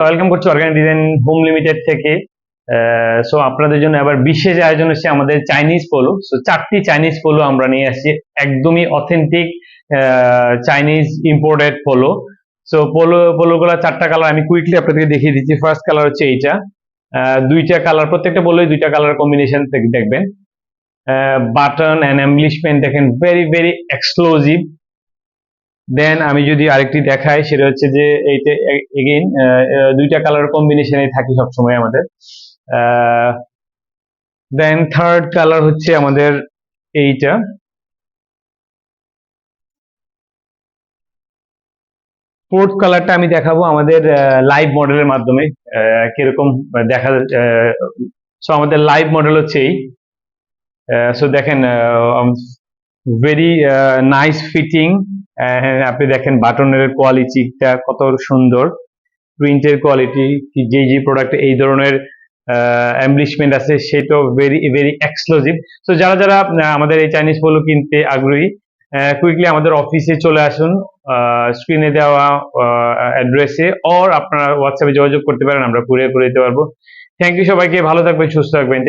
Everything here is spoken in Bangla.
ওয়েলকাম করছি অর্গানিক ডিজাইন হোম লিমিটেড থেকে। সো আপনাদের জন্য আবার বিশেষ আয়োজন হচ্ছে আমাদের চাইনিজ পোলো। সো 4টি চাইনিজ পোলো আমরা নিয়ে আসছি, একদমই authentic Chinese imported polo. So পোলোগুলো 4টা কালার আমি কুইকলি আপনাদেরকে দেখিয়ে দিচ্ছি। ফার্স্ট কালার হচ্ছে এইটা, 2টা কালার, প্রত্যেকটা পোলোই 2টা কালার কম্বিনেশন দেখবেন। বাটন অ্যান্ড এমব্লিশমেন্ট দেখেন, ভেরি ভেরি এক্সক্লুসিভ। দেন আমি যদি আরেকটি দেখাই, সেটা হচ্ছে যে এইটা এগেইন 2টা কালার কম্বিনেশনে থাকে সবসময় আমাদের। দেন থার্ড কালার হচ্ছে আমাদের এইটা। ফোর্থ কালারটা আমি দেখাবো আমাদের লাইভ মডেলের মাধ্যমে কিরকম দেখা। সো আমাদের লাইভ মডেল হচ্ছে এই। সো দেখেন, ভেরি নাইস ফিটিং। আপনি দেখেন বাটনের কোয়ালিটিটা কত সুন্দর, প্রিন্টের কোয়ালিটি, যে যে প্রোডাক্ট এই ধরনের এমব্লিশমেন্ট আছে সেটাও ভেরি ভেরি এক্সক্লুসিভ। তো যারা যারা আমাদের এই চাইনিজ পোলো কিনতে আগ্রহী, কুইকলি আমাদের অফিসে চলে আসুন, স্ক্রিনে দেওয়া অ্যাড্রেসে, অর আপনারা হোয়াটসঅ্যাপে যোগাযোগ করতে পারেন, আমরা কুরিয়ার করে দিতে পারবো। থ্যাংক ইউ সবাইকে, ভালো থাকবেন, সুস্থ থাকবেন।